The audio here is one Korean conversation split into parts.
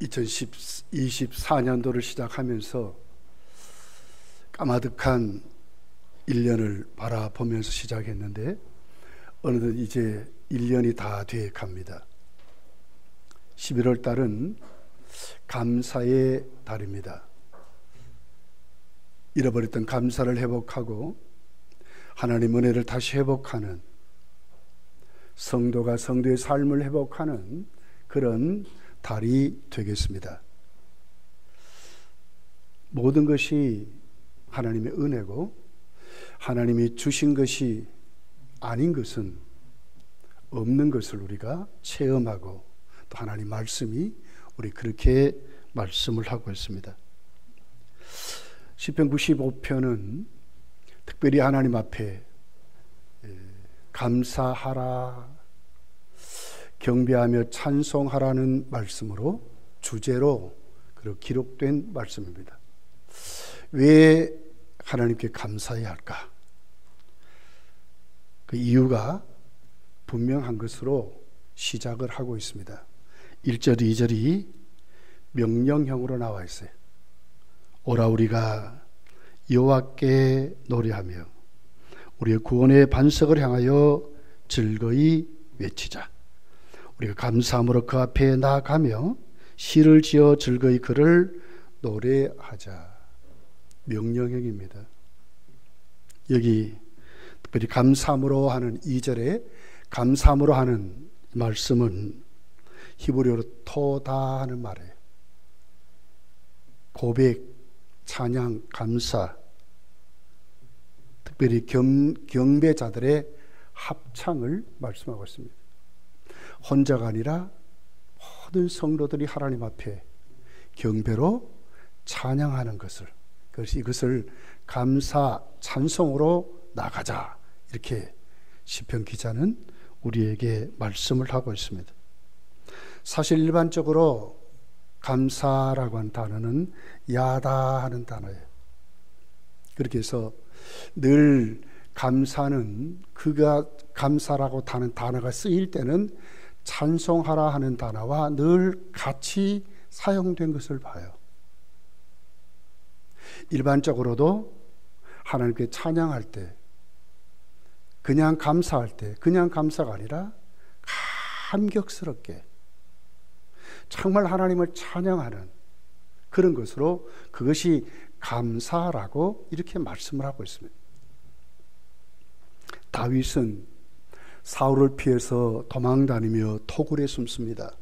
2024년도를 시작하면서 까마득한 1년을 바라보면서 시작했는데 어느덧 이제 1년이 다 돼 갑니다. 11월 달은 감사의 달입니다. 잃어버렸던 감사를 회복하고 하나님 은혜를 다시 회복하는, 성도가 성도의 삶을 회복하는 그런 달이 되겠습니다. 모든 것이 하나님의 은혜고 하나님이 주신 것이 아닌 것은, 없는 것을 우리가 체험하고, 또 하나님 말씀이 우리 그렇게 말씀을 하고 있습니다. 시편 95편은 특별히 하나님 앞에 감사하라, 경배하며 찬송하라는 말씀으로, 주제로 기록된 말씀입니다. 왜 하나님께 감사해야 할까? 그 이유가 분명한 것으로 시작을 하고 있습니다. 1절, 2절이 명령형으로 나와 있어요. 오라 우리가 여호와께 노래하며 우리의 구원의 반석을 향하여 즐거이 외치자. 우리가 감사함으로 그 앞에 나아가며 시를 지어 즐거이 그를 노래하자. 명령형입니다. 여기 특별히 감사함으로 하는 2절에 감사함으로 하는 말씀은 히브리어로 토다 하는 말이에요. 고백, 찬양, 감사, 특별히 경배자들의 합창을 말씀하고 있습니다. 혼자가 아니라 모든 성도들이 하나님 앞에 경배로 찬양하는 것을, 그래서 이것을 감사, 찬송으로 나가자, 이렇게 시편 기자는 우리에게 말씀을 하고 있습니다. 사실 일반적으로 감사라고 하는 단어는 야다 하는 단어예요. 그렇게 해서 늘 감사는, 그가 감사라고 하는 단어가 쓰일 때는 찬송하라 하는 단어와 늘 같이 사용된 것을 봐요. 일반적으로도 하나님께 찬양할 때, 그냥 감사할 때, 그냥 감사가 아니라 감격스럽게 정말 하나님을 찬양하는 그런 것으로, 그것이 감사라고 이렇게 말씀을 하고 있습니다. 다윗은 사울을 피해서 도망다니며 토굴에 숨습니다.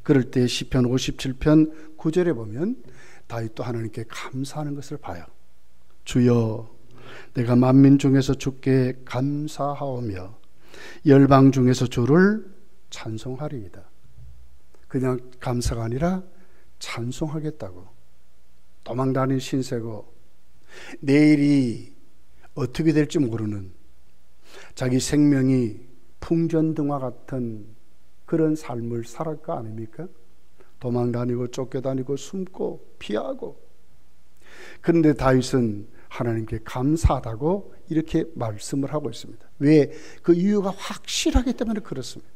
그럴 때 시편 57편 9절에 보면 다윗도 하나님께 감사하는 것을 봐요. 주여, 내가 만민 중에서 주께 감사하오며 열방 중에서 주를 찬송하리이다. 그냥 감사가 아니라 찬송하겠다고. 도망다닌 신세고 내일이 어떻게 될지 모르는, 자기 생명이 풍전등화 같은 그런 삶을 살았을 거 아닙니까? 도망다니고 쫓겨다니고 숨고 피하고. 그런데 다윗은 하나님께 감사하다고 이렇게 말씀을 하고 있습니다. 왜? 그 이유가 확실하기 때문에 그렇습니다.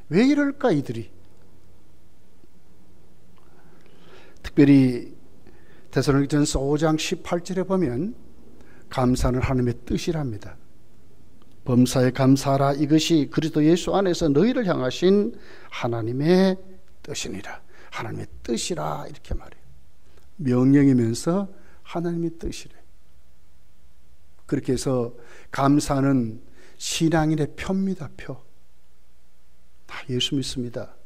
왜 이럴까 이들이? 특별히 데살로니가전서 5장 18절에 보면 감사는 하나님의 뜻이랍니다. 범사에 감사하라, 이것이 그리스도 예수 안에서 너희를 향하신 하나님의 뜻이니라. 하나님의 뜻이라, 이렇게 말해요. 명령이면서 하나님의 뜻이래. 그렇게 해서 감사는 신앙인의 표입니다. 표. 나 예수 믿습니다,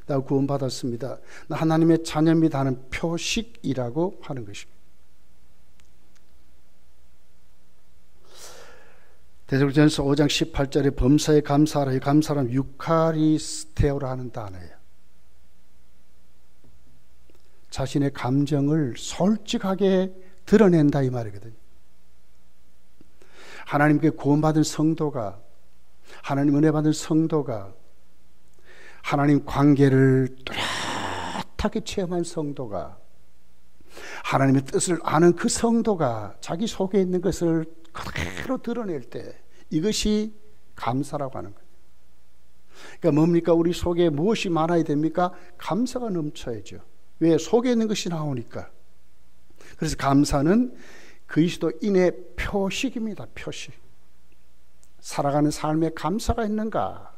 나 구원받았습니다, 나 하나님의 자녀입니다 하는 표식이라고 하는 것입니다. 데살로니가전서 5장 18절에 범사에 감사하라, 이 감사란 유카리스테오라 하는 단어예요. 자신의 감정을 솔직하게 드러낸다, 이 말이거든요. 하나님께 구원받은 성도가, 하나님 은혜 받은 성도가, 하나님 관계를 뚜렷하게 체험한 성도가, 하나님의 뜻을 아는 그 성도가 자기 속에 있는 것을 그대로 드러낼 때, 이것이 감사라고 하는 거예요. 그러니까 뭡니까? 우리 속에 무엇이 많아야 됩니까? 감사가 넘쳐야죠. 왜? 속에 있는 것이 나오니까. 그래서 감사는 그리스도인의 표식입니다. 표식. 살아가는 삶에 감사가 있는가?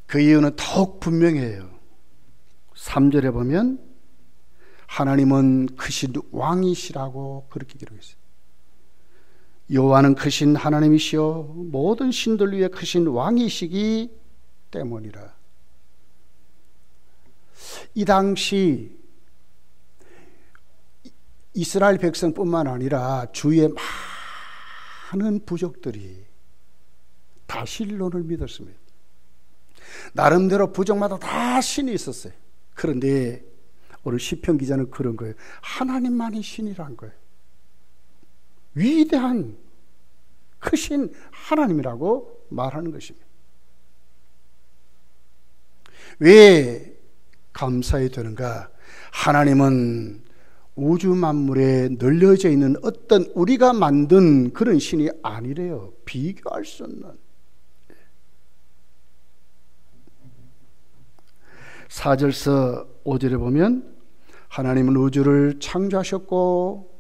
그 이유는 더욱 분명해요. 3절에 보면 하나님은 크신 왕이시라고 그렇게 기록했어요. 여호와는 크신 하나님이시여 모든 신들 위에 크신 왕이시기 때문이라. 이 당시 이스라엘 백성뿐만 아니라 주위의 많은 부족들이 다 신론을 믿었습니다. 나름대로 부족마다 다 신이 있었어요. 그런데 오늘 시편 기자는 그런 거예요. 하나님만이 신이란 거예요. 위대한 크신 하나님이라고 말하는 것입니다. 왜 감사해야 되는가? 하나님은 우주 만물에 널려져 있는 어떤 우리가 만든 그런 신이 아니래요. 비교할 수 없는. 4절서 5절에 보면 하나님은 우주를 창조하셨고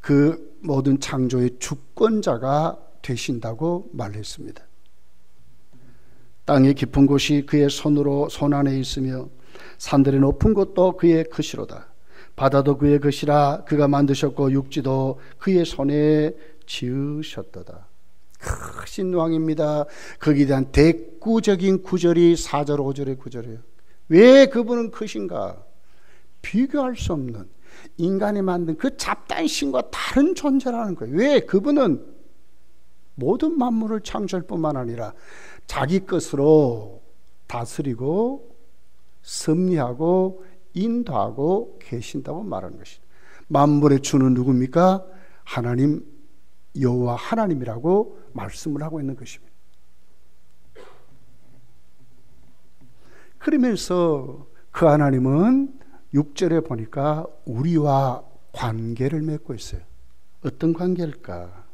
그 모든 창조의 주권자가 되신다고 말했습니다. 땅의 깊은 곳이 그의 손 안에 있으며 산들의 높은 곳도 그의 것이로다. 바다도 그의 것이라 그가 만드셨고 육지도 그의 손에 지으셨도다. 크신 왕입니다. 거기에 대한 대꾸적인 구절이 4절 5절의 구절이에요. 왜 그분은 크신가? 비교할 수 없는 인간이 만든 그 잡다한 신과 다른 존재라는 거예요. 왜? 그분은 모든 만물을 창조할 뿐만 아니라 자기 것으로 다스리고 섭리하고 인도하고 계신다고 말하는 것입니다. 만물의 주는 누굽니까? 하나님, 여호와 하나님이라고 말씀을 하고 있는 것입니다. 그러면서 그 하나님은 6절에 보니까 우리와 관계를 맺고 있어요. 어떤 관계일까?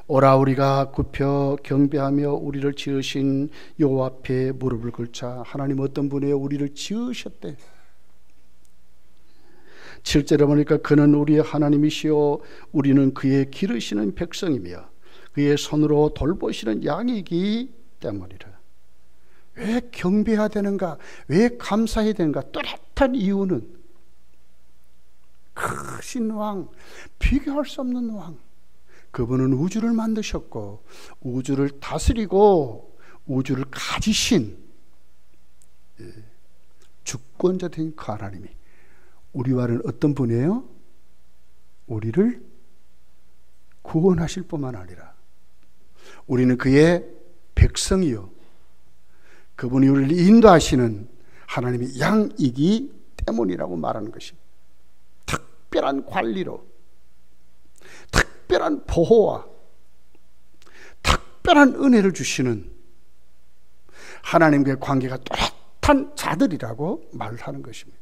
오라 우리가 굽혀 경배하며 우리를 지으신 여호와 앞에 무릎을 꿇자. 하나님 어떤 분이에요? 우리를 지으셨대. 7절에 보니까 그는 우리의 하나님이시요 우리는 그의 기르시는 백성이며 그의 손으로 돌보시는 양이기 때문이라. 왜 경배해야 되는가? 왜 감사해야 되는가? 뚜렷한 이유는 크신 왕, 비교할 수 없는 왕, 그분은 우주를 만드셨고 우주를 다스리고 우주를 가지신 주권자 된 그 하나님이 우리와는 어떤 분이에요? 우리를 구원하실 뿐만 아니라 우리는 그의 백성이요 그분이 우리를 인도하시는 하나님의 양이기 때문이라고 말하는 것입니다. 특별한 관리로, 특별한 보호와 특별한 은혜를 주시는 하나님과의 관계가 또렷한 자들이라고 말하는 것입니다.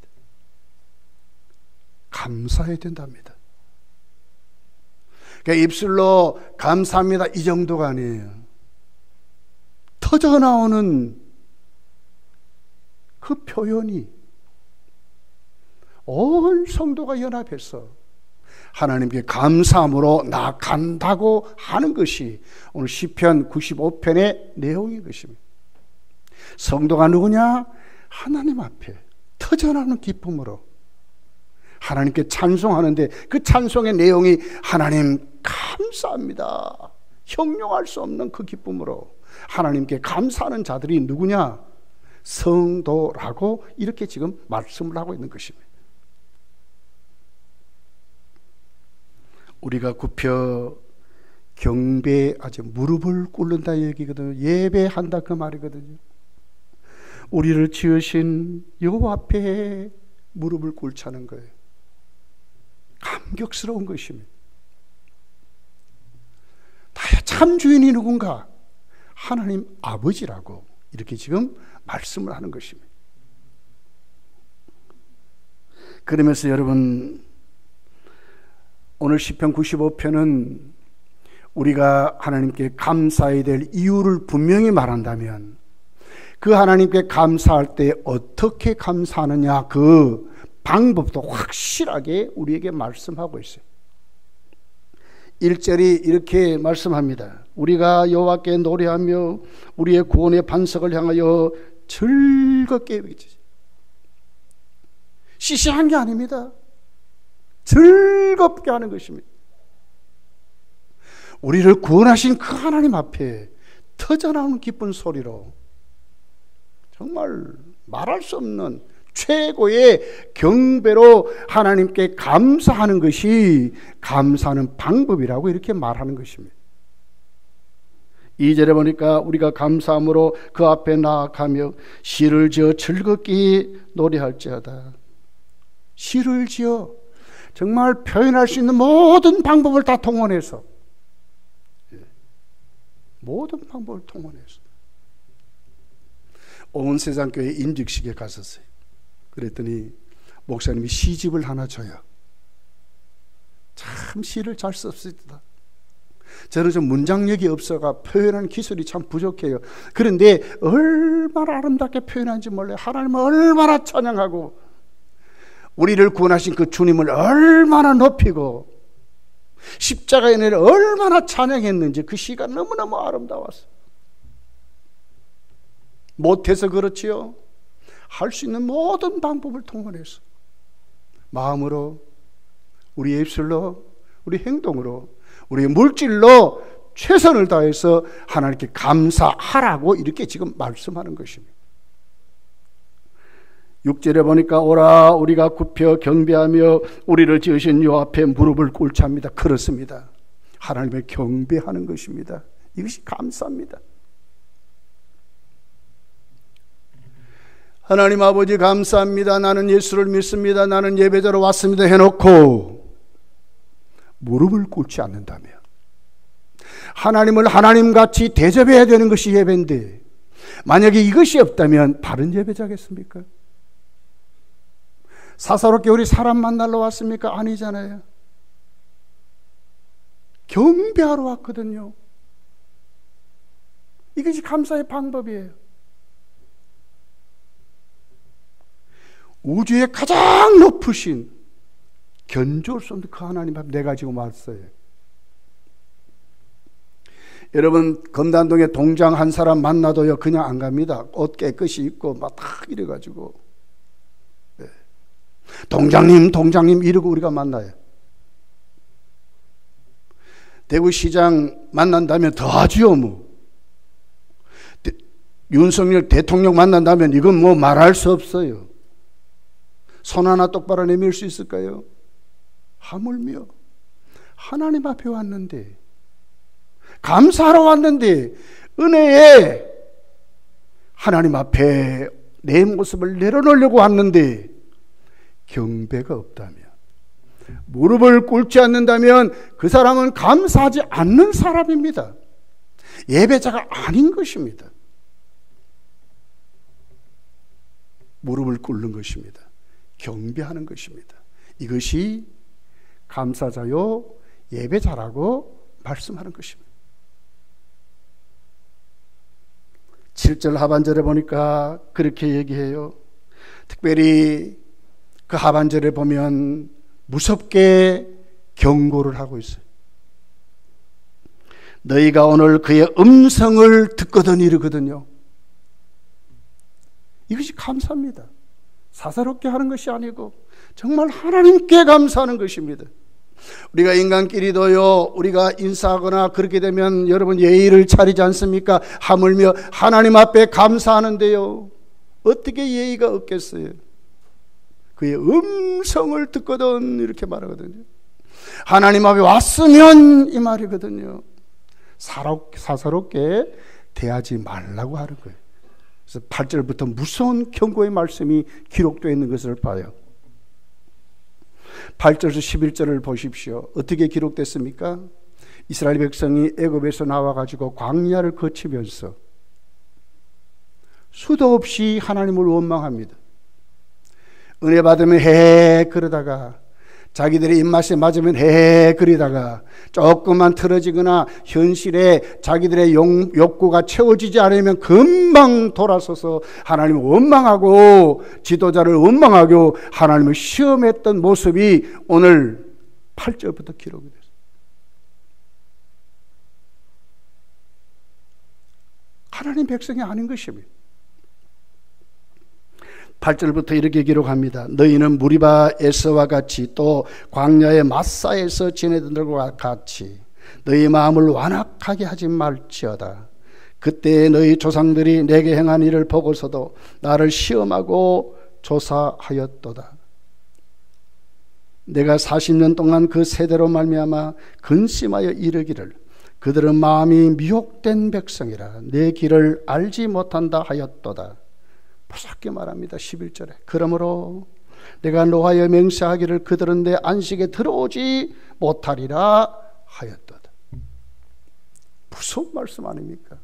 감사해야 된답니다. 그러니까 입술로 감사합니다 이 정도가 아니에요. 터져 나오는 그 표현이 온 성도가 연합해서 하나님께 감사함으로 나아간다고 하는 것이 오늘 시편 95편의 내용인 것입니다. 성도가 누구냐? 하나님 앞에 터져나오는 기쁨으로 하나님께 찬송하는데 그 찬송의 내용이 하나님 감사합니다. 형용할 수 없는 그 기쁨으로 하나님께 감사하는 자들이 누구냐? 성도라고 이렇게 지금 말씀을 하고 있는 것입니다. 우리가 굽혀 경배하지 무릎을 꿇는다 얘기거든요. 예배한다 그 말이거든요. 우리를 지으신 여호와 앞에 무릎을 꿇자는 거예요. 감격스러운 것입니다. 나의 참 주인이 누군가? 하나님 아버지라고 이렇게 지금 말씀을 하는 것입니다. 그러면서 여러분 오늘 시편 95편은 우리가 하나님께 감사해야 될 이유를 분명히 말한다면 그 하나님께 감사할 때 어떻게 감사하느냐 그 방법도 확실하게 우리에게 말씀하고 있어요. 1절이 이렇게 말씀합니다. 우리가 여호와께 노래하며 우리의 구원의 반석을 향하여 즐겁게 시시한 게 아닙니다. 즐겁게 하는 것입니다. 우리를 구원하신 그 하나님 앞에 터져나오는 기쁜 소리로 정말 말할 수 없는 최고의 경배로 하나님께 감사하는 것이 감사하는 방법이라고 이렇게 말하는 것입니다. 2절에 보니까 우리가 감사함으로 그 앞에 나아가며 시를 지어 즐겁게 노래할지어다. 시를 지어 정말 표현할 수 있는 모든 방법을 다 동원해서 모든 방법을 통원해서 온 세상 교회 인직식에 갔었어요. 그랬더니 목사님이 시집을 하나 줘요. 참 시를 잘 썼습니다. 저는 좀 문장력이 없어가 표현하는 기술이 참 부족해요. 그런데 얼마나 아름답게 표현하는지 몰라요. 하나님을 얼마나 찬양하고 우리를 구원하신 그 주님을 얼마나 높이고 십자가의 은혜를 얼마나 찬양했는지 그 시가 너무너무 아름다웠어요. 못해서 그렇지요. 할 수 있는 모든 방법을 통원해서 마음으로, 우리의 입술로, 우리 행동으로, 우리의 물질로 최선을 다해서 하나님께 감사하라고 이렇게 지금 말씀하는 것입니다. 6절에 보니까 오라 우리가 굽혀 경배하며 우리를 지으신 요 앞에 무릎을 꿇자 합니다. 그렇습니다. 하나님을 경배하는 것입니다. 이것이 감사입니다. 하나님 아버지 감사합니다. 나는 예수를 믿습니다. 나는 예배자로 왔습니다 해놓고 무릎을 꿇지 않는다면 하나님을 하나님같이 대접해야 되는 것이 예배인데 만약에 이것이 없다면 바른 예배자겠습니까? 사사롭게 우리 사람 만나러 왔습니까? 아니잖아요. 경배하러 왔거든요. 이것이 감사의 방법이에요. 우주의 가장 높으신 견조할 수 없는 그 하나님 앞에 내가 지금 왔어요. 여러분 검단동에 동장 한 사람 만나도요 그냥 안 갑니다. 옷 깨끗이 입고 막 딱 이래가지고 네. 동장님 이러고 우리가 만나요. 대구시장 만난다면 더 하지요 뭐. 윤석열 대통령 만난다면 이건 뭐 말할 수 없어요. 손 하나 똑바로 내밀 수 있을까요? 하물며 하나님 앞에 왔는데 감사하러 왔는데 은혜에 하나님 앞에 내 모습을 내려놓으려고 왔는데 경배가 없다면 무릎을 꿇지 않는다면 그 사람은 감사하지 않는 사람입니다. 예배자가 아닌 것입니다. 무릎을 꿇는 것입니다. 경배하는 것입니다. 이것이 감사자요 예배자라고 말씀하는 것입니다. 7절 하반절에 보니까 그렇게 얘기해요. 특별히 그 하반절에 보면 무섭게 경고를 하고 있어요. 너희가 오늘 그의 음성을 듣거든 이르거든요. 이것이 감사입니다. 사사롭게 하는 것이 아니고 정말 하나님께 감사하는 것입니다. 우리가 인간끼리도요 우리가 인사하거나 그렇게 되면 여러분 예의를 차리지 않습니까? 하물며 하나님 앞에 감사하는데요 어떻게 예의가 없겠어요? 그의 음성을 듣거든 이렇게 말하거든요. 하나님 앞에 왔으면 이 말이거든요. 사사롭게 대하지 말라고 하는 거예요. 그래서 8절부터 무서운 경고의 말씀이 기록되어 있는 것을 봐요. 8절에서 11절을 보십시오. 어떻게 기록됐습니까? 이스라엘 백성이 애굽에서 나와가지고 광야를 거치면서 수도 없이 하나님을 원망합니다. 은혜 받으면 그러다가 자기들의 입맛에 맞으면 헤헤 그리다가 조금만 틀어지거나 현실에 자기들의 욕구가 채워지지 않으면 금방 돌아서서 하나님을 원망하고 지도자를 원망하고 하나님을 시험했던 모습이 오늘 8절부터 기록이 됐어요. 하나님 백성이 아닌 것입니다. 8절부터 이렇게 기록합니다. 너희는 무리바 에서와 같이 또 광야의 마사에서 지내들과 같이 너희 마음을 완악하게 하지 말지어다. 그때 너희 조상들이 내게 행한 일을 보고서도 나를 시험하고 조사하였도다. 내가 40년 동안 그 세대로 말미암아 근심하여 이르기를 그들은 마음이 미혹된 백성이라 내 길을 알지 못한다 하였도다. 무섭게 말합니다. 11절에 그러므로 내가 노하여 맹세하기를 그들은 내 안식에 들어오지 못하리라 하였도다. 무서운 말씀 아닙니까?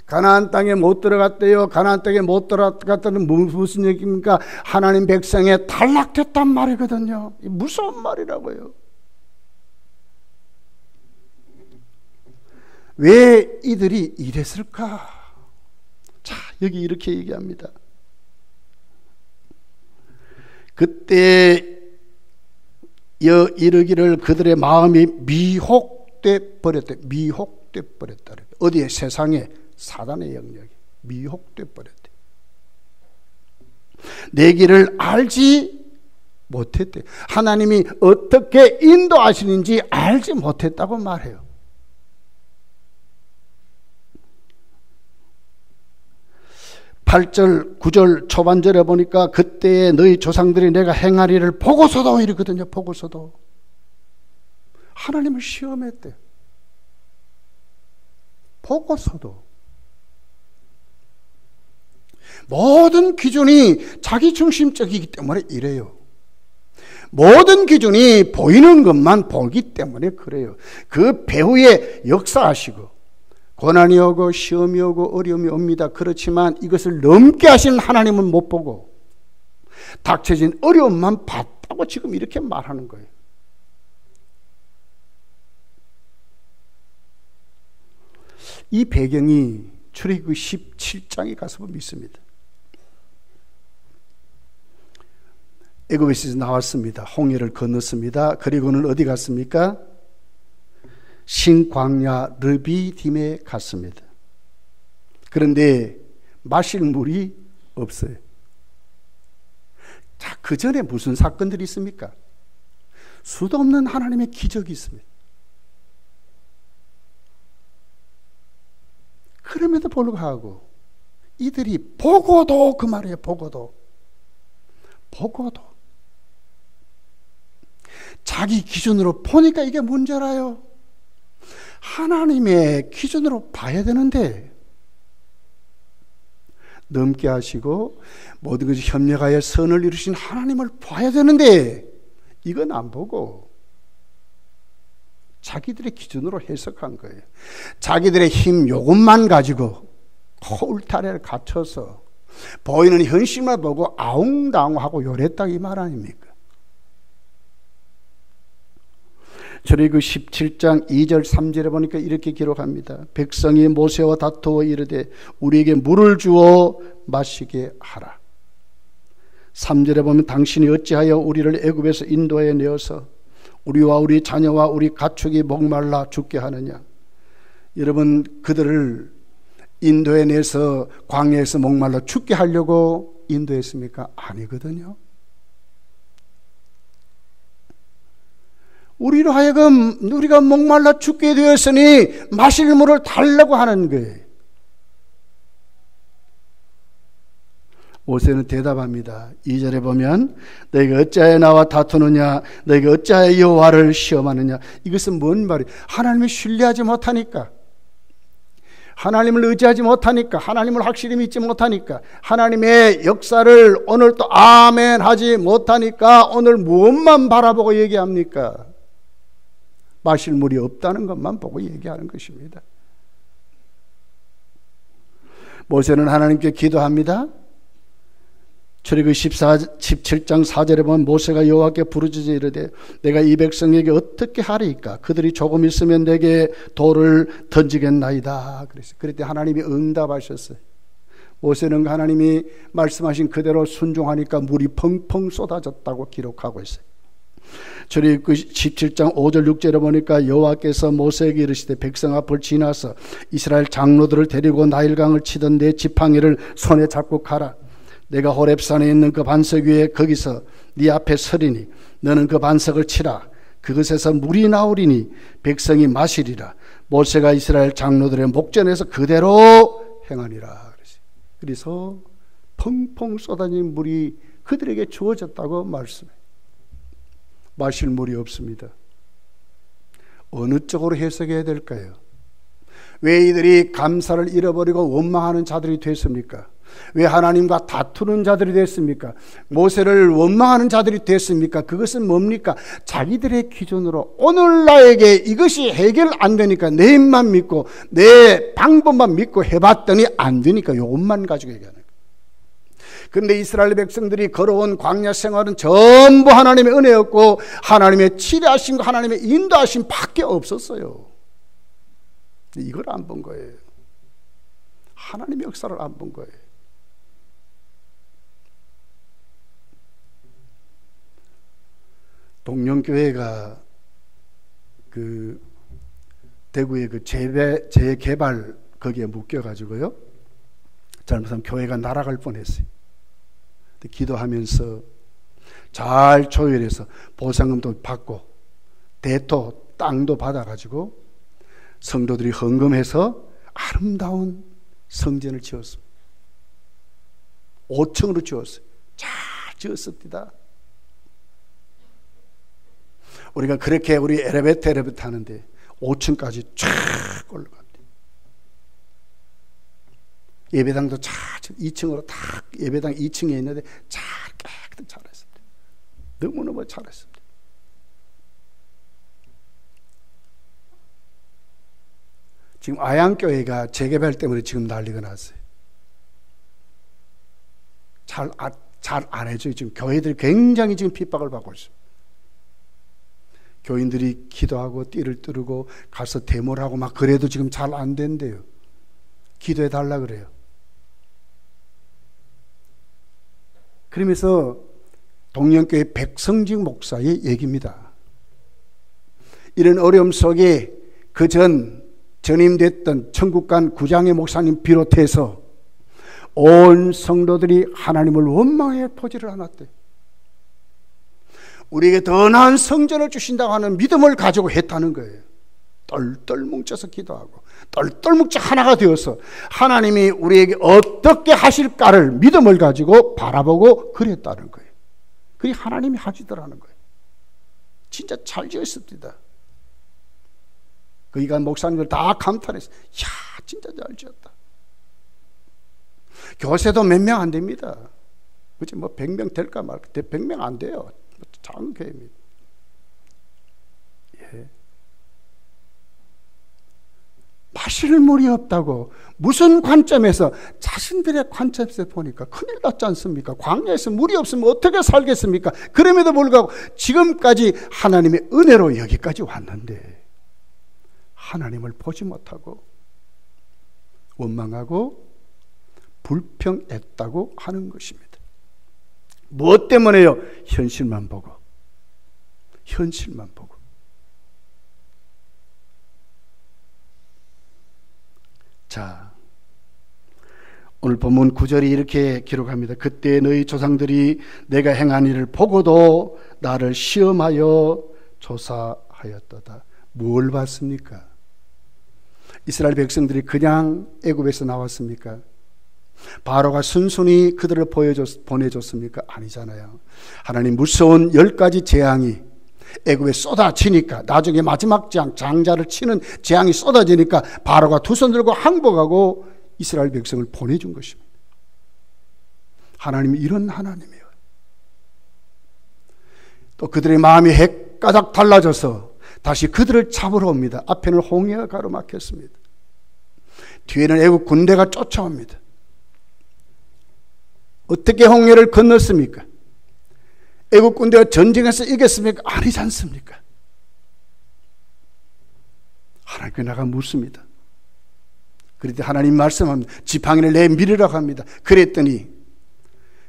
가나안 땅에 못 들어갔대요. 가나안 땅에 못 들어갔다는 무슨 얘기입니까? 하나님 백성에 탈락됐단 말이거든요. 무서운 말이라고요. 왜 이들이 이랬을까? 자, 여기 이렇게 얘기합니다. 그때 이르기를 그들의 마음이 미혹돼 버렸대. 미혹돼 버렸다. 어디에? 세상에, 사단의 영역이 미혹돼 버렸대. 내 길을 알지 못했대. 하나님이 어떻게 인도하시는지 알지 못했다고 말해요. 8절, 9절 초반절에 보니까 그때 너희 조상들이 내가 행하리를 보고서도 이러거든요. 보고서도 하나님을 시험했대. 보고서도 모든 기준이 자기중심적이기 때문에 이래요. 모든 기준이 보이는 것만 보기 때문에 그래요. 그 배후에 역사하시고 고난이 오고 시험이 오고 어려움이 옵니다. 그렇지만 이것을 넘게 하시는 하나님은 못 보고 닥쳐진 어려움만 봤다고 지금 이렇게 말하는 거예요. 이 배경이 출애굽기 17장에 가서 믿습니다. 애굽에서 나왔습니다. 홍해를 건넜습니다. 그리고는 어디 갔습니까? 신광야 르비딤에 갔습니다. 그런데 마실 물이 없어요. 자, 그 전에 무슨 사건들이 있습니까? 수도 없는 하나님의 기적이 있습니다. 그럼에도 불구하고 이들이 보고도, 그 말이에요. 보고도 자기 기준으로 보니까 이게 문제라요. 하나님의 기준으로 봐야 되는데 넘게 하시고 모든 것을 협력하여 선을 이루신 하나님을 봐야 되는데 이건 안 보고 자기들의 기준으로 해석한 거예요. 자기들의 힘 요것만 가지고 울타리를 갖춰서 보이는 현실만 보고 아웅다웅하고 요랬다 이 말 아닙니까? 출애굽 17장 2절 3절에 보니까 이렇게 기록합니다. 백성이 모세와 다투어 이르되 우리에게 물을 주어 마시게 하라. 3절에 보면 당신이 어찌하여 우리를 애굽에서 인도하여 내어서 우리와 우리 자녀와 우리 가축이 목말라 죽게 하느냐. 여러분, 그들을 인도해 내서 광야에서 목말라 죽게 하려고 인도했습니까? 아니거든요. 우리로 하여금 우리가 목말라 죽게 되었으니 마실 물을 달라고 하는 거예요. 모세는 대답합니다. 2절에 보면 너희가 어찌하여 나와 다투느냐, 너희가 어찌하여 여호와를 시험하느냐. 이것은 뭔 말이에요? 하나님을 신뢰하지 못하니까, 하나님을 의지하지 못하니까, 하나님을 확실히 믿지 못하니까, 하나님의 역사를 오늘 또 아멘 하지 못하니까 오늘 무엇만 바라보고 얘기합니까? 마실 물이 없다는 것만 보고 얘기하는 것입니다. 모세는 하나님께 기도합니다. 출애굽기 17장 4절에 보면 모세가 여호와께 부르짖어 이르되 내가 이 백성에게 어떻게 하리이까? 그들이 조금 있으면 내게 돌을 던지겠나이다. 그랬을 때 하나님이 응답하셨어요. 모세는 하나님이 말씀하신 그대로 순종하니까 물이 펑펑 쏟아졌다고 기록하고 있어요. 출애굽기 17장 5절 6절에 보니까 여호와께서 모세에게 이르시되 백성 앞을 지나서 이스라엘 장로들을 데리고 나일강을 치던 내 지팡이를 손에 잡고 가라. 내가 호렙산에 있는 그 반석 위에 거기서 네 앞에 서리니 너는 그 반석을 치라. 그것에서 물이 나오리니 백성이 마시리라. 모세가 이스라엘 장로들의 목전에서 그대로 행하니라. 그래서 펑펑 쏟아진 물이 그들에게 주어졌다고 말씀해요. 마실 물이 없습니다. 어느 쪽으로 해석해야 될까요? 왜 이들이 감사를 잃어버리고 원망하는 자들이 됐습니까? 왜 하나님과 다투는 자들이 됐습니까? 모세를 원망하는 자들이 됐습니까? 그것은 뭡니까? 자기들의 기준으로 오늘 나에게 이것이 해결 안 되니까 내 힘만 믿고 내 방법만 믿고 해봤더니 안 되니까 이것만 가지고 얘기하는 거예요. 그런데 이스라엘 백성들이 걸어온 광야 생활은 전부 하나님의 은혜였고 하나님의 치료하심과 하나님의 인도하심 밖에 없었어요. 이걸 안 본 거예요. 하나님의 역사를 안 본 거예요. 동령교회가 그 대구의 그 재개발 거기에 묶여가지고요. 잘못하면 교회가 날아갈 뻔했어요. 기도하면서 잘 조율해서 보상금도 받고 대토 땅도 받아가지고 성도들이 헌금해서 아름다운 성전을 지었습니다. 5층으로 지었어요. 잘 지었습니다. 우리가 그렇게 우리 엘리베이터 하는데 5층까지 쫙 올라갑니다. 예배당도 잘 2층으로 딱 예배당 2층에 있는데 잘 깨끗하게 잘했습니다. 너무너무 잘했습니다. 지금 아양교회가 재개발 때문에 지금 난리가 났어요. 잘 안 해줘요. 지금 교회들이 굉장히 지금 핍박을 받고 있어요. 교인들이 기도하고 띠를 뚫고 가서 데모를 하고 막 그래도 지금 잘 안 된대요. 기도해 달라 그래요. 그러면서 동령교회 백성직 목사의 얘기입니다. 이런 어려움 속에 그 전임됐던 천국간 구장의 목사님 비롯해서 온 성도들이 하나님을 원망해 보지를 않았대요. 우리에게 더 나은 성전을 주신다고 하는 믿음을 가지고 했다는 거예요. 똘똘 뭉쳐서 기도하고 똘똘 뭉쳐 하나가 되어서 하나님이 우리에게 어떻게 하실까를 믿음을 가지고 바라보고 그랬다는 거예요. 그게 하나님이 하시더라는 거예요. 진짜 잘 지었습니다. 그러니까 목사님들 다 감탄했어요. 이야, 진짜 잘 지었다. 교세도 몇 명 안 됩니다. 그치, 뭐 100명 될까 말까. 100명 안 돼요. 작은 교회입니다. 예. 마실 물이 없다고 무슨 관점에서 자신들의 관점에서 보니까 큰일 났지 않습니까? 광야에서 물이 없으면 어떻게 살겠습니까? 그럼에도 불구하고 지금까지 하나님의 은혜로 여기까지 왔는데 하나님을 보지 못하고 원망하고 불평했다고 하는 것입니다. 무엇 때문에요? 현실만 보고. 현실만 보고. 자, 오늘 본문 9절이 이렇게 기록합니다. 그때 너희 조상들이 내가 행한 일을 보고도 나를 시험하여 조사하였도다. 뭘 봤습니까? 이스라엘 백성들이 그냥 애굽에서 나왔습니까? 바로가 순순히 그들을 보내줬습니까? 아니잖아요. 하나님 무서운 10가지 재앙이 애굽에 쏟아지니까 나중에 마지막 장자를 치는 재앙이 쏟아지니까 바로가 두 손 들고 항복하고 이스라엘 백성을 보내준 것입니다. 하나님이 이런 하나님이에요. 또 그들의 마음이 핵가닥 달라져서 다시 그들을 잡으러 옵니다. 앞에는 홍해가 가로막혔습니다. 뒤에는 애국 군대가 쫓아옵니다. 어떻게 홍해를 건넜습니까? 애국 군대가 전쟁에서 이겼습니까? 아니지 않습니까? 하나님께 나가 묻습니다. 그런데 하나님 말씀합니다. 지팡이를 내밀으라고 합니다. 그랬더니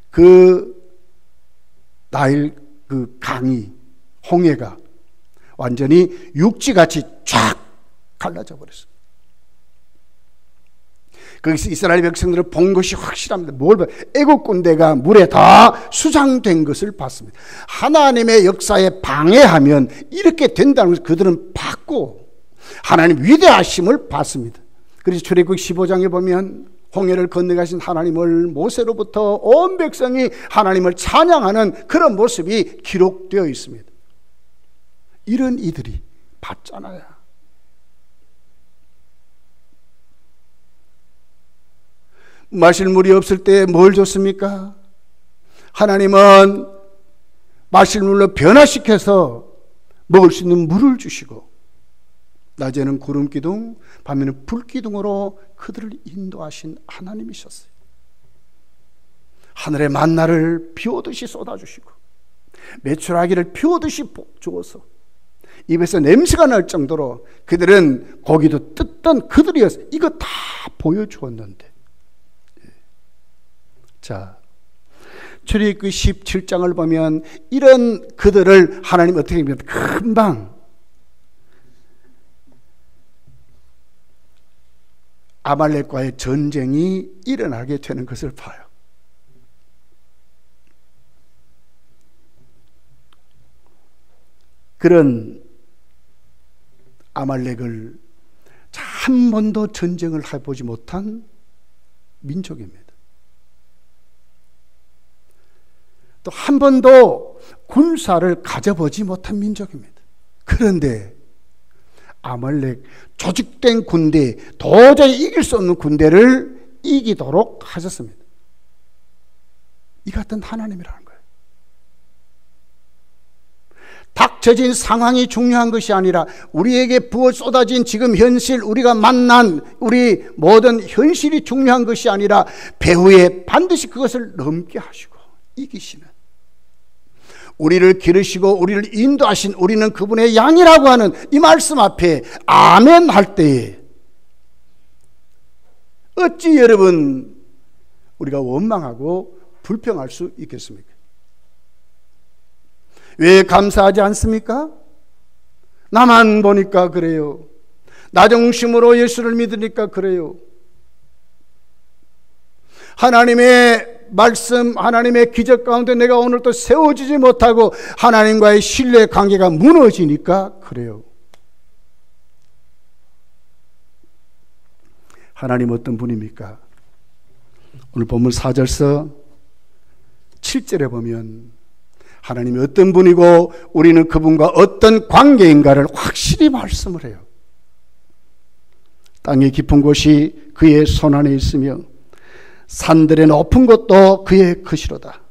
그 나일 그 강이, 홍해가 완전히 육지같이 쫙 갈라져 버렸습니다. 거기서 이스라엘 백성들은 본 것이 확실합니다. 뭘 봐요? 애국 군대가 물에 다 수장된 것을 봤습니다. 하나님의 역사에 방해하면 이렇게 된다는 것을 그들은 봤고 하나님 위대하심을 봤습니다. 그래서 출애굽기 15장에 보면 홍해를 건너가신 하나님을 모세로부터 온 백성이 하나님을 찬양하는 그런 모습이 기록되어 있습니다. 이런 이들이 봤잖아요. 마실 물이 없을 때 뭘 줬습니까? 하나님은 마실 물로 변화시켜서 먹을 수 있는 물을 주시고 낮에는 구름기둥, 밤에는 불기둥으로 그들을 인도하신 하나님이셨어요. 하늘의 만나를 비오듯이 쏟아주시고 메추라기를 비오듯이 주어서 입에서 냄새가 날 정도로 그들은 고기도 뜯던 그들이었어요. 이거 다 보여주었는데, 자, 출애굽기 17장을 보면 이런 그들을 하나님 어떻게 합니까? 금방 아말렉과의 전쟁이 일어나게 되는 것을 봐요. 그런 아말렉을 한 번도 전쟁을 해보지 못한 민족입니다. 또 한 번도 군사를 가져보지 못한 민족입니다. 그런데 아말렉 조직된 군대, 도저히 이길 수 없는 군대를 이기도록 하셨습니다. 이 같은 하나님이라는 거예요. 닥쳐진 상황이 중요한 것이 아니라 우리에게 부어 쏟아진 지금 현실, 우리가 만난 우리 모든 현실이 중요한 것이 아니라 배후에 반드시 그것을 넘게 하시고 이기시는, 우리를 기르시고 우리를 인도하신 우리는 그분의 양이라고 하는 이 말씀 앞에 아멘 할 때에 어찌 여러분 우리가 원망하고 불평할 수 있겠습니까? 왜 감사하지 않습니까? 나만 보니까 그래요. 나 중심으로 예수를 믿으니까 그래요. 하나님의 말씀, 하나님의 기적 가운데 내가 오늘 또 세워지지 못하고 하나님과의 신뢰 관계가 무너지니까 그래요. 하나님 어떤 분입니까? 오늘 본문 4절서 7절에 보면 하나님이 어떤 분이고 우리는 그분과 어떤 관계인가를 확실히 말씀을 해요. 땅의 깊은 곳이 그의 손 안에 있으며 산들의 높은 곳도 그의 것이로다.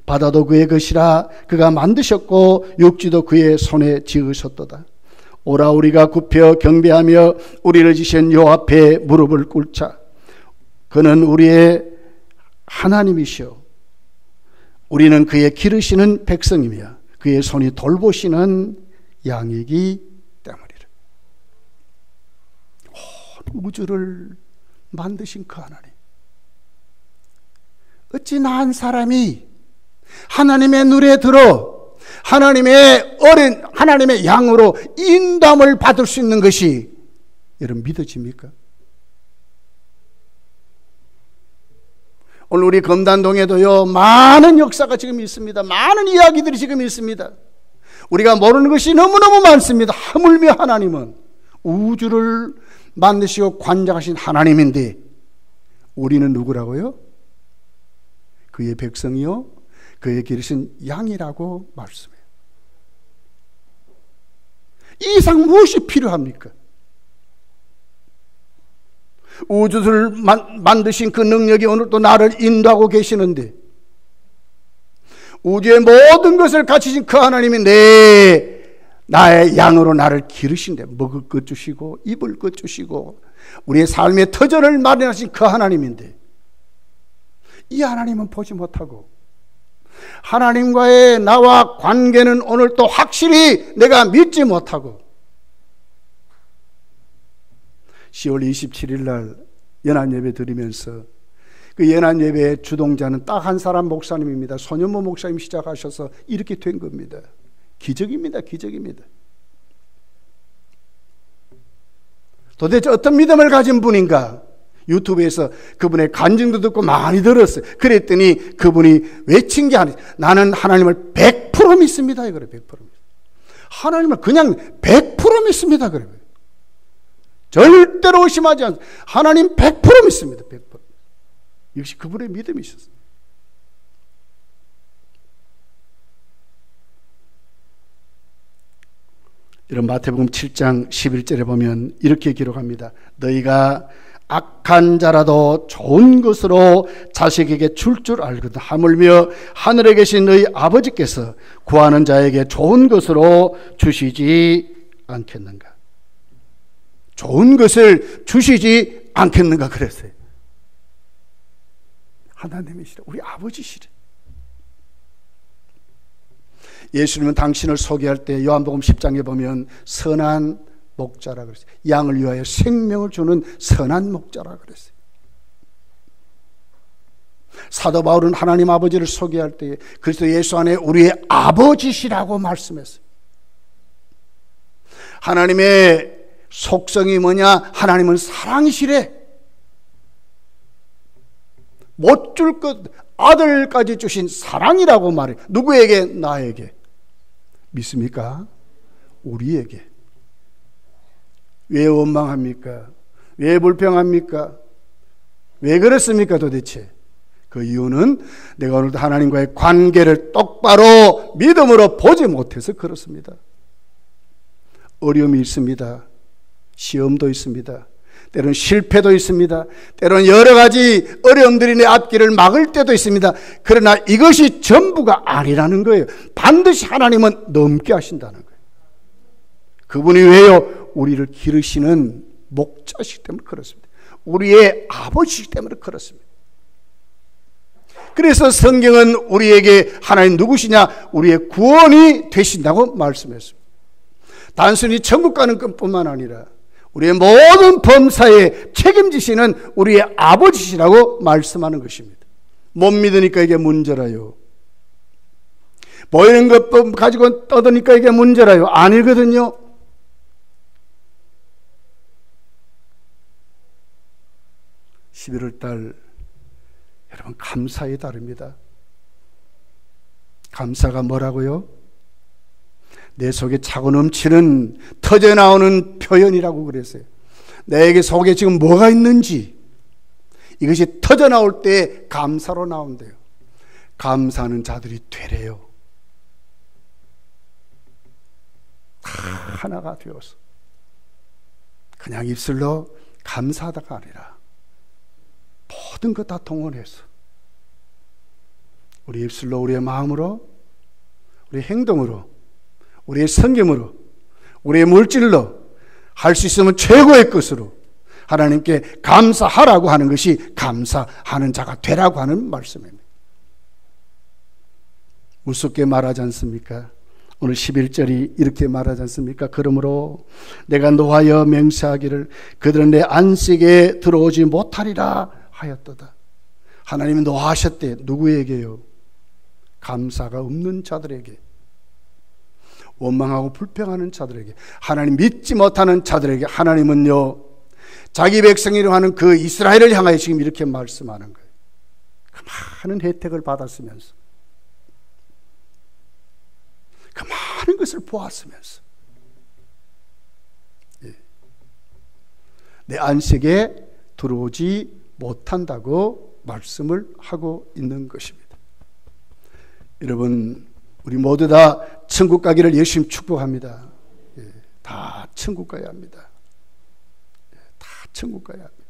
바다도 그의 것이라 그가 만드셨고 육지도 그의 손에 지으셨도다. 오라 우리가 굽혀 경배하며 우리를 지신 여호와 앞에 무릎을 꿇자. 그는 우리의 하나님이시오. 우리는 그의 기르시는 백성이며 그의 손이 돌보시는 양이기 때문이라. 온 우주를 만드신 그 하나님, 어찌 나 한 사람이 하나님의 눈에 들어 하나님의 어린 하나님의 양으로 인도함을 받을 수 있는 것이 여러분 믿어집니까? 오늘 우리 검단동에도요 많은 역사가 지금 있습니다. 많은 이야기들이 지금 있습니다. 우리가 모르는 것이 너무너무 많습니다. 하물며 하나님은 우주를 만드시고 관장하신 하나님인데 우리는 누구라고요? 그의 백성이요 그의 기르신 양이라고 말씀해요. 이 이상 무엇이 필요합니까? 우주를 만드신 그 능력이 오늘 또 나를 인도하고 계시는데, 우주의 모든 것을 갖추신 그 하나님이 나의 양으로 나를 기르신데, 먹을 것 주시고 입을 것 주시고 우리의 삶의 터전을 마련하신 그 하나님인데, 이 하나님은 보지 못하고 하나님과의 나와 관계는 오늘 또 확실히 내가 믿지 못하고 10월 27일 날 연안예배 드리면서 그 연안예배의 주동자는 딱 한 사람 목사님입니다. 손현모 목사님 시작하셔서 이렇게 된 겁니다. 기적입니다. 기적입니다. 도대체 어떤 믿음을 가진 분인가? 유튜브에서 그분의 간증도 듣고 많이 들었어요. 그랬더니 그분이 외친 게 아니에요. 나는 하나님을 100% 믿습니다. 그래, 100%. 하나님을 그냥 100% 믿습니다. 그래. 절대로 의심하지 않습니다. 하나님 100% 믿습니다. 100%. 역시 그분의 믿음이 있었어요. 이런 마태복음 7장 11절에 보면 이렇게 기록합니다. 너희가 악한 자라도 좋은 것으로 자식에게 줄 줄 알거든. 하물며 하늘에 계신 너희 아버지께서 구하는 자에게 좋은 것으로 주시지 않겠는가. 좋은 것을 주시지 않겠는가 그랬어요. 하나님이시라, 우리 아버지시라. 예수님은 당신을 소개할 때 요한복음 10장에 보면 선한 목자라 그랬어요. 양을 위하여 생명을 주는 선한 목자라 그랬어요. 사도 바울은 하나님 아버지를 소개할 때 그리스도 예수 안에 우리의 아버지시라고 말씀했어요. 하나님의 속성이 뭐냐? 하나님은 사랑이시래. 못 줄 것 아들까지 주신 사랑이라고 말해. 누구에게? 나에게. 믿습니까? 우리에게. 왜 원망합니까? 왜 불평합니까? 왜 그렇습니까 도대체? 그 이유는 내가 오늘도 하나님과의 관계를 똑바로 믿음으로 보지 못해서 그렇습니다. 어려움이 있습니다. 시험도 있습니다. 때로는 실패도 있습니다. 때로는 여러 가지 어려움들이 내 앞길을 막을 때도 있습니다. 그러나 이것이 전부가 아니라는 거예요. 반드시 하나님은 넘게 하신다는 거예요. 그분이 왜요? 우리를 기르시는 목자시기 때문에 그렇습니다. 우리의 아버지이기 때문에 그렇습니다. 그래서 성경은 우리에게 하나님 누구시냐? 우리의 구원이 되신다고 말씀했습니다. 단순히 천국 가는 것뿐만 아니라 우리의 모든 범사에 책임지시는 우리의 아버지시라고 말씀하는 것입니다. 못 믿으니까 이게 문제라요. 보이는 것 가지고 떠드니까 이게 문제라요. 아니거든요. (11월 달) 여러분 감사의 달입니다. 감사가 뭐라고요? 내 속에 차고 넘치는 터져나오는 표현이라고 그랬어요. 내게 속에 지금 뭐가 있는지 이것이 터져나올 때 감사로 나온대요. 감사하는 자들이 되래요. 다 하나가 되어서 그냥 입술로 감사하다가 아니라 모든 것 다 동원해서 우리 입술로, 우리의 마음으로, 우리 행동으로, 우리의 성김으로, 우리의 물질로 할 수 있으면 최고의 것으로 하나님께 감사하라고 하는 것이 감사하는 자가 되라고 하는 말씀입니다. 무섭게 말하지 않습니까? 오늘 11절이 이렇게 말하지 않습니까? 그러므로 내가 노하여 맹세하기를 그들은 내 안식에 들어오지 못하리라 하였도다. 하나님이 노하셨대. 누구에게요? 감사가 없는 자들에게, 원망하고 불평하는 자들에게, 하나님 믿지 못하는 자들에게 하나님은요 자기 백성이라고 하는 그 이스라엘을 향하여 지금 이렇게 말씀하는 거예요. 그 많은 혜택을 받았으면서, 그 많은 것을 보았으면서 내 안식에 들어오지 못한다고 말씀을 하고 있는 것입니다. 여러분, 우리 모두 다 천국 가기를 열심히 축복합니다. 다 천국 가야 합니다. 다 천국 가야 합니다.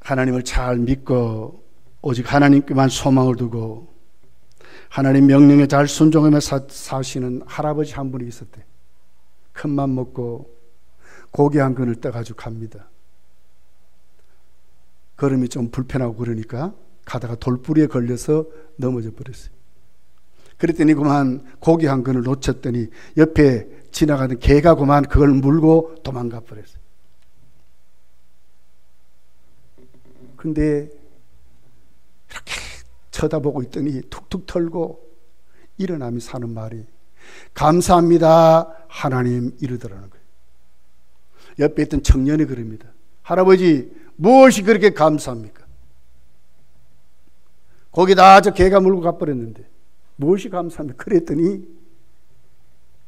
하나님을 잘 믿고 오직 하나님께만 소망을 두고 하나님 명령에 잘 순종하며 사시는 할아버지 한 분이 있었대. 큰맘 먹고 고기 한 근을 떠가지고 갑니다. 걸음이 좀 불편하고 그러니까 가다가 돌부리에 걸려서 넘어져 버렸어요. 그랬더니 그만 고기 한 근을 놓쳤더니 옆에 지나가는 개가 그만 그걸 물고 도망가 버렸어요. 근데 이렇게 쳐다보고 있더니 툭툭 털고 일어나면서 하는 말이 감사합니다 하나님 이러더라는 거예요. 옆에 있던 청년이 그럽니다. 할아버지 무엇이 그렇게 감사합니까? 거기다 저 개가 물고 가버렸는데 무엇이 감사합니까? 그랬더니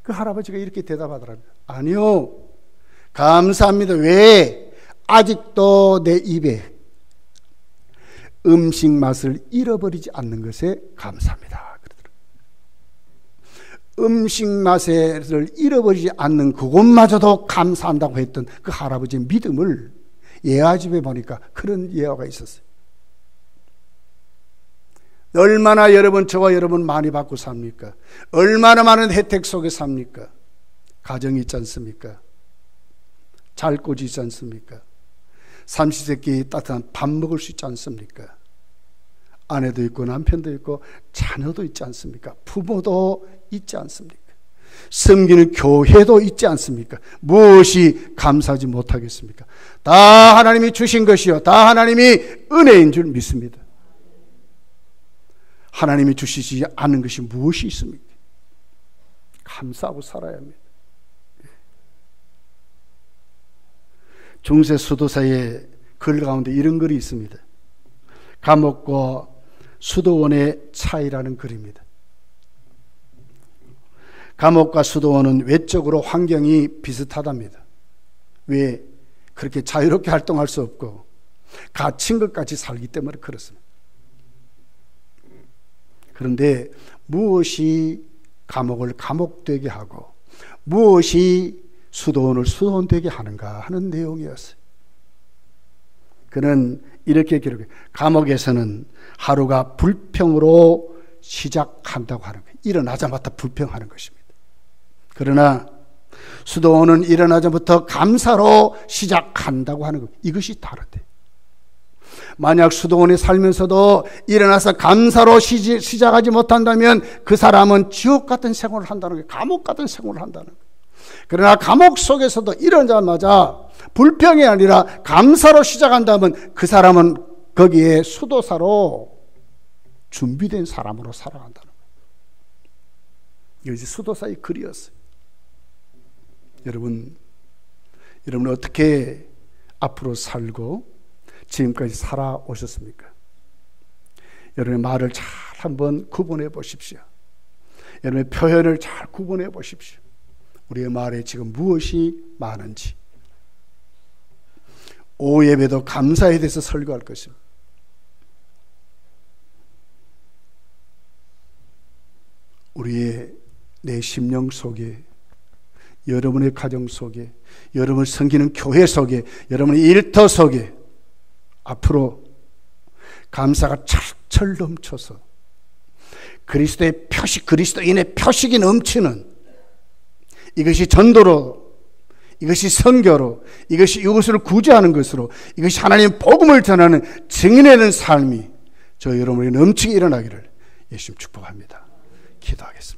그 할아버지가 이렇게 대답하더라고요. 아니요 감사합니다. 왜? 아직도 내 입에 음식 맛을 잃어버리지 않는 것에 감사합니다. 음식 맛을 잃어버리지 않는 그것마저도 감사한다고 했던 그 할아버지의 믿음을 예화집에 보니까 그런 예화가 있었어요. 얼마나 저와 여러분 많이 받고 삽니까? 얼마나 많은 혜택 속에 삽니까? 가정이 있지 않습니까? 잘 꼬지 있지 않습니까? 삼시세끼 따뜻한 밥 먹을 수 있지 않습니까? 아내도 있고 남편도 있고 자녀도 있지 않습니까? 부모도 있지 않습니까? 섬기는 교회도 있지 않습니까? 무엇이 감사하지 못하겠습니까? 다 하나님이 주신 것이요 다 하나님이 은혜인 줄 믿습니다. 하나님이 주시지 않은 것이 무엇이 있습니까? 감사하고 살아야 합니다. 중세 수도사의 글 가운데 이런 글이 있습니다. 감옥과 수도원의 차이라는 글입니다. 감옥과 수도원은 외적으로 환경이 비슷하답니다. 왜? 그렇게 자유롭게 활동할 수 없고 갇힌 것까지 살기 때문에 그렇습니다. 그런데 무엇이 감옥을 감옥되게 하고 무엇이 수도원을 수도원되게 하는가 하는 내용이었어요. 그는 이렇게 기록해요. 감옥에서는 하루가 불평으로 시작한다고 하는 거예요. 일어나자마자 불평하는 것입니다. 그러나 수도원은 일어나자부터 감사로 시작한다고 하는 것. 이것이 다르대. 만약 수도원에 살면서도 일어나서 감사로 시작하지 못한다면 그 사람은 지옥 같은 생활을 한다는 거예요. 감옥 같은 생활을 한다는 거예요. 그러나 감옥 속에서도 일어나자마자 불평이 아니라 감사로 시작한다면 그 사람은 거기에 수도사로 준비된 사람으로 살아간다는 거예요. 이것이 수도사의 글이었어요. 여러분 어떻게 앞으로 살고 지금까지 살아오셨습니까? 여러분의 말을 잘 한번 구분해 보십시오. 여러분의 표현을 잘 구분해 보십시오. 우리의 말에 지금 무엇이 많은지. 오후 예배도 감사에 대해서 설교할 것입니다. 우리의 내 심령 속에, 여러분의 가정 속에, 여러분을 섬기는 교회 속에, 여러분의 일터 속에 앞으로 감사가 철철 넘쳐서 그리스도의 표식, 그리스도인의 표식이 넘치는, 이것이 전도로, 이것이 선교로, 이것이 이것을 구제하는 것으로, 이것이 하나님의 복음을 전하는 증인되는 삶이 저 여러분에게 넘치게 일어나기를 예수님 축복합니다. 기도하겠습니다.